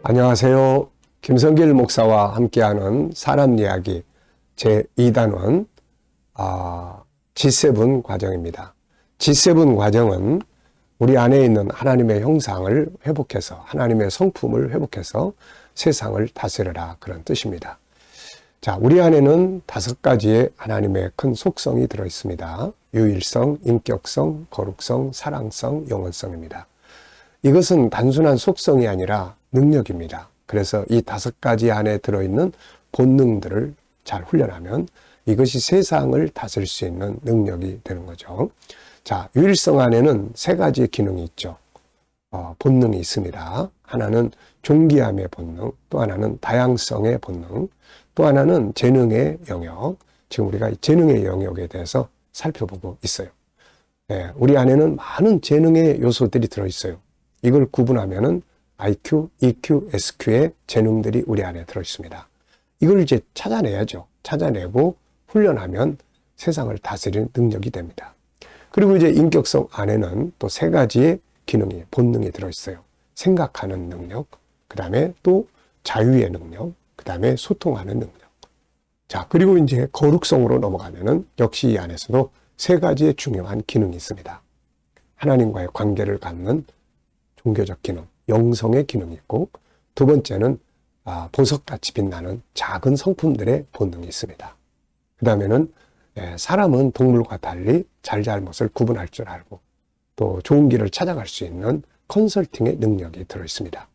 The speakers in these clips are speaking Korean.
안녕하세요. 김성길 목사와 함께하는 사람 이야기 제2단원 G7 과정입니다. G7 과정은 우리 안에 있는 하나님의 형상을 회복해서 하나님의 성품을 회복해서 세상을 다스려라, 그런 뜻입니다. 자, 우리 안에는 5가지의 하나님의 큰 속성이 들어있습니다. 유일성, 인격성, 거룩성, 사랑성, 영원성입니다. 이것은 단순한 속성이 아니라 능력입니다. 그래서 이 5가지 안에 들어있는 본능들을 잘 훈련하면 이것이 세상을 다스릴 수 있는 능력이 되는 거죠. 자, 유일성 안에는 3가지 기능이 있죠. 본능이 있습니다. 하나는 존귀함의 본능, 또 하나는 다양성의 본능, 또 하나는 재능의 영역. 지금 우리가 이 재능의 영역에 대해서 살펴보고 있어요. 네, 우리 안에는 많은 재능의 요소들이 들어있어요. 이걸 구분하면은 IQ, EQ, SQ의 재능들이 우리 안에 들어있습니다. 이걸 이제 찾아내야죠. 찾아내고 훈련하면 세상을 다스리는 능력이 됩니다. 그리고 이제 인격성 안에는 또 3가지의 기능이, 본능이 들어있어요. 생각하는 능력, 그 다음에 또 자유의 능력, 그 다음에 소통하는 능력. 자, 그리고 이제 거룩성으로 넘어가면은 역시 이 안에서도 3가지의 중요한 기능이 있습니다. 하나님과의 관계를 갖는 종교적 기능, 영성의 기능이 있고, 2번째는 보석같이 빛나는 작은 성품들의 본능이 있습니다. 그 다음에는 사람은 동물과 달리 잘잘못을 구분할 줄 알고 또 좋은 길을 찾아갈 수 있는 컨설팅의 능력이 들어있습니다.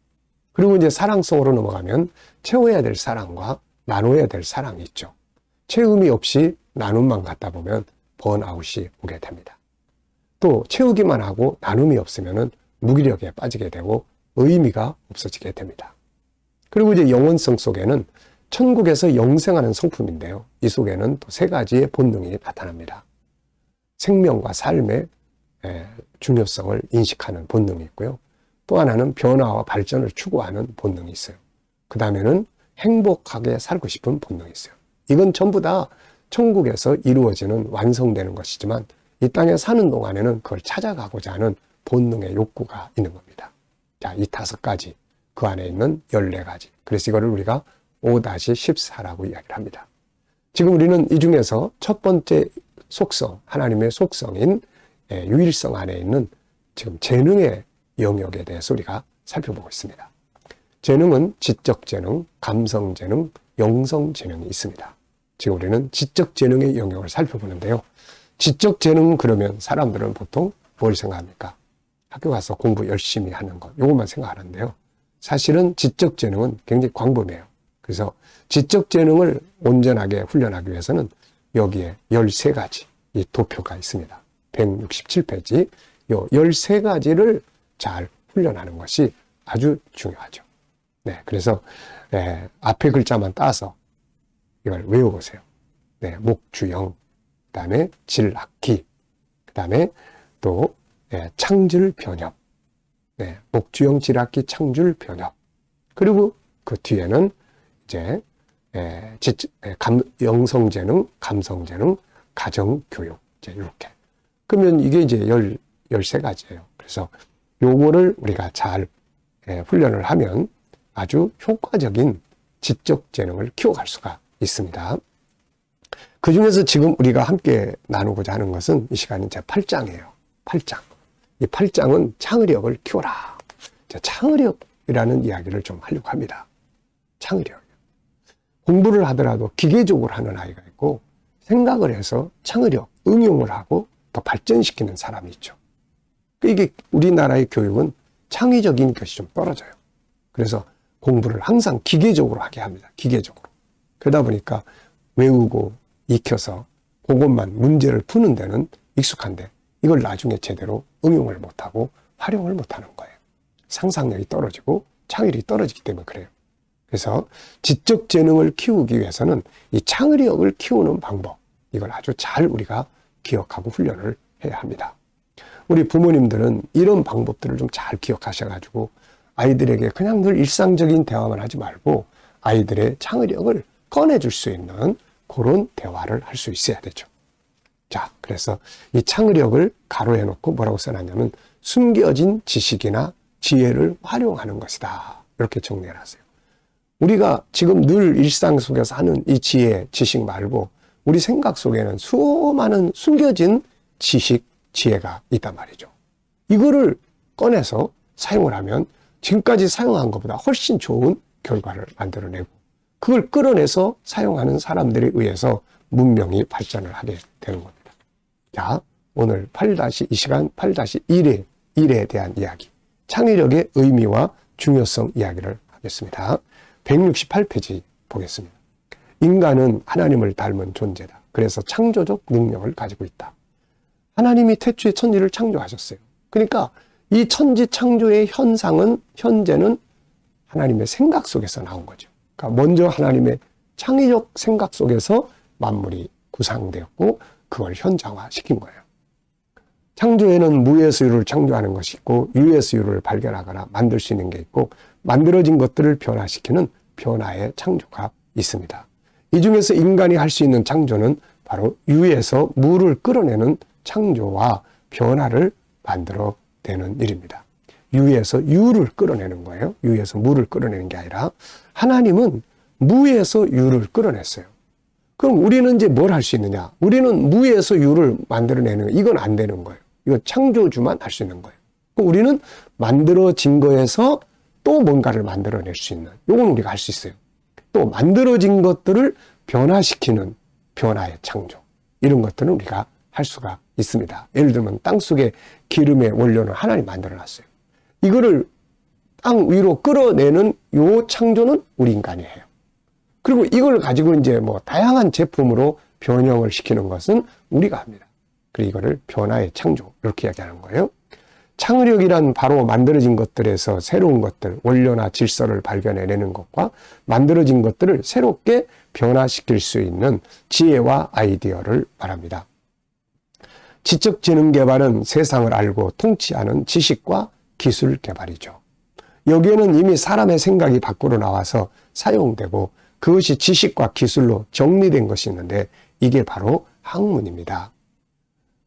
그리고 이제 사랑성으로 넘어가면 채워야 될 사랑과 나눠야 될 사랑이 있죠. 채움이 없이 나눔만 갖다 보면 번아웃이 오게 됩니다. 또 채우기만 하고 나눔이 없으면은 무기력에 빠지게 되고 의미가 없어지게 됩니다. 그리고 이제 영원성 속에는 천국에서 영생하는 성품인데요. 이 속에는 또 3가지의 본능이 나타납니다. 생명과 삶의 중요성을 인식하는 본능이 있고요. 또 하나는 변화와 발전을 추구하는 본능이 있어요. 그 다음에는 행복하게 살고 싶은 본능이 있어요. 이건 전부 다 천국에서 이루어지는 완성되는 것이지만 이 땅에 사는 동안에는 그걸 찾아가고자 하는 본능의 욕구가 있는 겁니다. 자, 이 5가지, 그 안에 있는 14가지. 그래서 이거를 우리가 5-14라고 이야기를 합니다. 지금 우리는 이 중에서 첫 번째 속성, 하나님의 속성인 유일성 안에 있는 지금 재능의 영역에 대해서 우리가 살펴보고 있습니다. 재능은 지적 재능, 감성 재능, 영성 재능이 있습니다. 지금 우리는 지적 재능의 영역을 살펴보는데요. 지적 재능은 그러면 사람들은 보통 뭘 생각합니까? 학교 가서 공부 열심히 하는 것, 이것만 생각하는데요. 사실은 지적 재능은 굉장히 광범위해요. 그래서 지적 재능을 온전하게 훈련하기 위해서는 여기에 13가지 이 도표가 있습니다. 167페이지. 이 13가지를 잘 훈련하는 것이 아주 중요하죠. 네, 그래서 앞에 글자만 따서 이걸 외워보세요. 네, 목주영, 그 다음에 질학기, 그 다음에 또 창줄 변협, 목주영 질학기 창줄 변협. 그리고 그 뒤에는 이제 영성재능, 감성재능, 가정교육, 이제 이렇게. 그러면 이게 이제 13가지예요. 그래서 요거를 우리가 잘 훈련을 하면 아주 효과적인 지적 재능을 키워갈 수가 있습니다. 그 중에서 지금 우리가 함께 나누고자 하는 것은 이 시간은 제 8장이에요. 8장. 이 8장은 창의력을 키워라. 창의력이라는 이야기를 좀 하려고 합니다. 창의력. 공부를 하더라도 기계적으로 하는 아이가 있고 생각을 해서 창의력, 응용을 하고 더 발전시키는 사람이 있죠. 이게 우리나라의 교육은 창의적인 것이 좀 떨어져요. 그래서 공부를 항상 기계적으로 하게 합니다. 기계적으로. 그러다 보니까 외우고 익혀서 그것만 문제를 푸는 데는 익숙한데 이걸 나중에 제대로 응용을 못하고 활용을 못하는 거예요. 상상력이 떨어지고 창의력이 떨어지기 때문에 그래요. 그래서 지적 재능을 키우기 위해서는 이 창의력을 키우는 방법, 이걸 아주 잘 우리가 기억하고 훈련을 해야 합니다. 우리 부모님들은 이런 방법들을 좀 잘 기억하셔가지고 아이들에게 그냥 늘 일상적인 대화만 하지 말고 아이들의 창의력을 꺼내줄 수 있는 그런 대화를 할 수 있어야 되죠. 자, 그래서 이 창의력을 가로해 놓고 뭐라고 써놨냐면 숨겨진 지식이나 지혜를 활용하는 것이다. 이렇게 정리를 하세요. 우리가 지금 늘 일상 속에서 하는 이 지혜, 지식 말고 우리 생각 속에는 수많은 숨겨진 지식, 지혜가 있단 말이죠. 이거를 꺼내서 사용을 하면 지금까지 사용한 것보다 훨씬 좋은 결과를 만들어내고 그걸 끌어내서 사용하는 사람들에 의해서 문명이 발전을 하게 되는 겁니다. 자, 오늘 이 시간 8-1에 대한 이야기, 창의력의 의미와 중요성 이야기를 하겠습니다. 168페이지 보겠습니다. 인간은 하나님을 닮은 존재다. 그래서 창조적 능력을 가지고 있다. 하나님이 태초에 천지를 창조하셨어요. 그러니까 이 천지 창조의 현재는 하나님의 생각 속에서 나온 거죠. 그러니까 먼저 하나님의 창의적 생각 속에서 만물이 구상되었고 그걸 현장화시킨 거예요. 창조에는 무에서 유를 창조하는 것이 있고 유에서 유를 발견하거나 만들 수 있는 게 있고 만들어진 것들을 변화시키는 변화의 창조가 있습니다. 이 중에서 인간이 할 수 있는 창조는 바로 유에서 무를 끌어내는 창조와 변화를 만들어내는 일입니다. 유에서 유를 끌어내는 거예요. 유에서 무를 끌어내는 게 아니라 하나님은 무에서 유를 끌어냈어요. 그럼 우리는 이제 뭘 할 수 있느냐? 우리는 무에서 유를 만들어내는 거, 이건 안 되는 거예요. 이거 창조주만 할 수 있는 거예요. 그럼 우리는 만들어진 거에서 또 뭔가를 만들어낼 수 있는, 이건 우리가 할 수 있어요. 또 만들어진 것들을 변화시키는 변화의 창조, 이런 것들은 우리가 할 수가 있습니다. 예를 들면 땅속의 기름의 원료는 하나님 만들어놨어요. 이거를 땅 위로 끌어내는 요 창조는 우리 인간이 해요. 그리고 이걸 가지고 이제 뭐 다양한 제품으로 변형을 시키는 것은 우리가 합니다. 그리고 이거를 변화의 창조, 이렇게 이야기하는 거예요. 창의력이란 바로 만들어진 것들에서 새로운 것들, 원료나 질서를 발견해내는 것과 만들어진 것들을 새롭게 변화시킬 수 있는 지혜와 아이디어를 말합니다. 지적지능 개발은 세상을 알고 통치하는 지식과 기술 개발이죠. 여기에는 이미 사람의 생각이 밖으로 나와서 사용되고 그것이 지식과 기술로 정리된 것이 있는데 이게 바로 학문입니다.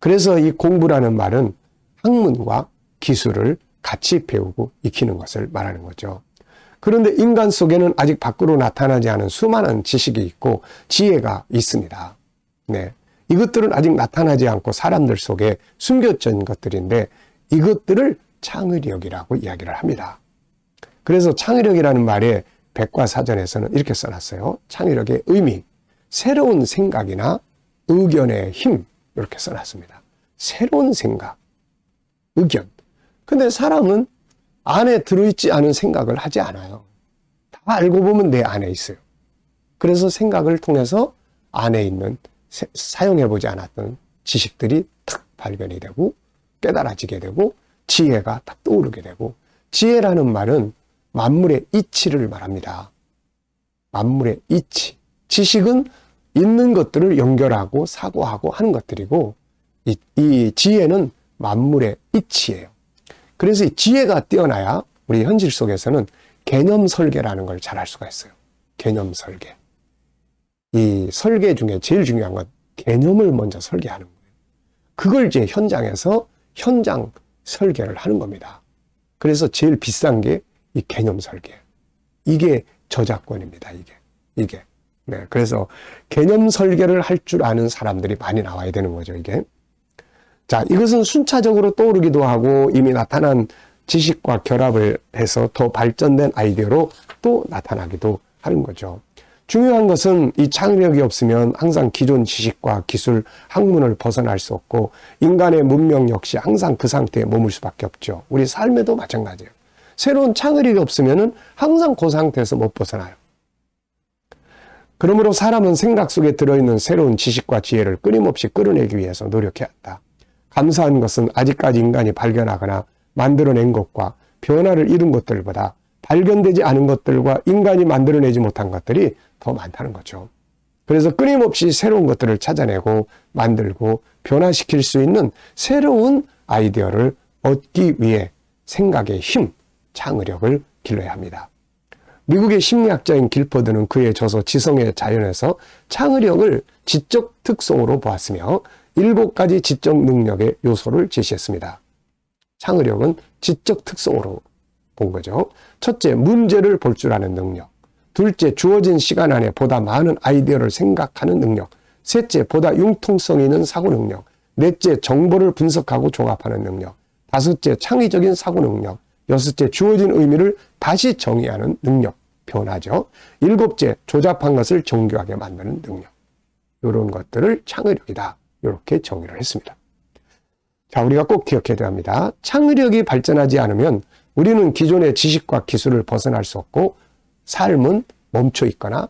그래서 이 공부라는 말은 학문과 기술을 같이 배우고 익히는 것을 말하는 거죠. 그런데 인간 속에는 아직 밖으로 나타나지 않은 수많은 지식이 있고 지혜가 있습니다. 네. 이것들은 아직 나타나지 않고 사람들 속에 숨겨진 것들인데 이것들을 창의력이라고 이야기를 합니다. 그래서 창의력이라는 말에 백과사전에서는 이렇게 써놨어요. 창의력의 의미, 새로운 생각이나 의견의 힘, 이렇게 써놨습니다. 새로운 생각, 의견. 근데 사람은 안에 들어있지 않은 생각을 하지 않아요. 다 알고 보면 내 안에 있어요. 그래서 생각을 통해서 안에 있는 사용해보지 않았던 지식들이 탁 발견이 되고 깨달아지게 되고 지혜가 딱 떠오르게 되고, 지혜라는 말은 만물의 이치를 말합니다. 만물의 이치. 지식은 있는 것들을 연결하고 사고하고 하는 것들이고 이 지혜는 만물의 이치예요. 그래서 이 지혜가 뛰어나야 우리 현실 속에서는 개념 설계라는 걸 잘 할 수가 있어요. 개념 설계. 이 설계 중에 제일 중요한 건 개념을 먼저 설계하는 거예요. 그걸 이제 현장에서 현장 설계를 하는 겁니다. 그래서 제일 비싼 게 이 개념 설계. 이게 저작권입니다. 이게. 네. 그래서 개념 설계를 할 줄 아는 사람들이 많이 나와야 되는 거죠, 이게. 자, 이것은 순차적으로 떠오르기도 하고 이미 나타난 지식과 결합을 해서 더 발전된 아이디어로 또 나타나기도 하는 거죠. 중요한 것은 이 창의력이 없으면 항상 기존 지식과 기술, 학문을 벗어날 수 없고 인간의 문명 역시 항상 그 상태에 머물 수밖에 없죠. 우리 삶에도 마찬가지예요. 새로운 창의력이 없으면 항상 그 상태에서 못 벗어나요. 그러므로 사람은 생각 속에 들어있는 새로운 지식과 지혜를 끊임없이 끌어내기 위해서 노력해야 한다. 감사한 것은 아직까지 인간이 발견하거나 만들어낸 것과 변화를 이룬 것들보다 발견되지 않은 것들과 인간이 만들어내지 못한 것들이 더 많다는 거죠. 그래서 끊임없이 새로운 것들을 찾아내고 만들고 변화시킬 수 있는 새로운 아이디어를 얻기 위해 생각의 힘, 창의력을 길러야 합니다. 미국의 심리학자인 길퍼드는 그의 저서 지성의 자연에서 창의력을 지적 특성으로 보았으며 7가지 지적 능력의 요소를 제시했습니다. 창의력은 지적 특성으로 본 거죠. 첫째, 문제를 볼 줄 아는 능력. 둘째, 주어진 시간 안에 보다 많은 아이디어를 생각하는 능력. 셋째, 보다 융통성 있는 사고 능력. 넷째, 정보를 분석하고 종합하는 능력. 다섯째, 창의적인 사고 능력. 여섯째, 주어진 의미를 다시 정의하는 능력. 변화죠. 일곱째, 조잡한 것을 정교하게 만드는 능력. 이런 것들을 창의력이다. 이렇게 정의를 했습니다. 자, 우리가 꼭 기억해야 합니다. 창의력이 발전하지 않으면 우리는 기존의 지식과 기술을 벗어날 수 없고 삶은 멈춰 있거나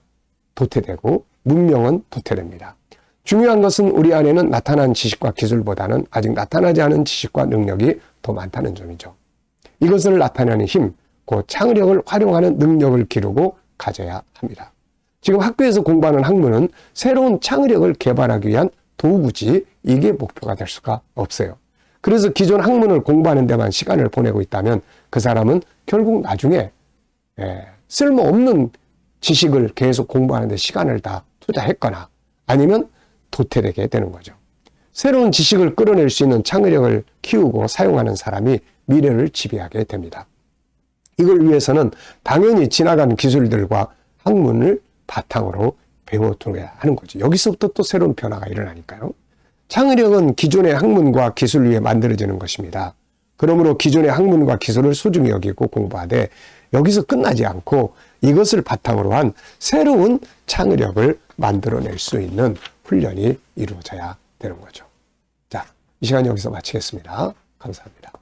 도태되고 문명은 도태됩니다. 중요한 것은 우리 안에는 나타난 지식과 기술보다는 아직 나타나지 않은 지식과 능력이 더 많다는 점이죠. 이것을 나타내는 힘, 그 창의력을 활용하는 능력을 기르고 가져야 합니다. 지금 학교에서 공부하는 학문은 새로운 창의력을 개발하기 위한 도구지 이게 목표가 될 수가 없어요. 그래서 기존 학문을 공부하는 데만 시간을 보내고 있다면 그 사람은 결국 나중에 쓸모없는 지식을 계속 공부하는 데 시간을 다 투자했거나 아니면 도태되게 되는 거죠. 새로운 지식을 끌어낼 수 있는 창의력을 키우고 사용하는 사람이 미래를 지배하게 됩니다. 이걸 위해서는 당연히 지나간 기술들과 학문을 바탕으로 배워둬야 하는 거죠. 여기서부터 또 새로운 변화가 일어나니까요. 창의력은 기존의 학문과 기술 위에 만들어지는 것입니다. 그러므로 기존의 학문과 기술을 소중히 여기고 공부하되 여기서 끝나지 않고 이것을 바탕으로 한 새로운 창의력을 만들어낼 수 있는 훈련이 이루어져야 되는 거죠. 자, 이 시간 여기서 마치겠습니다. 감사합니다.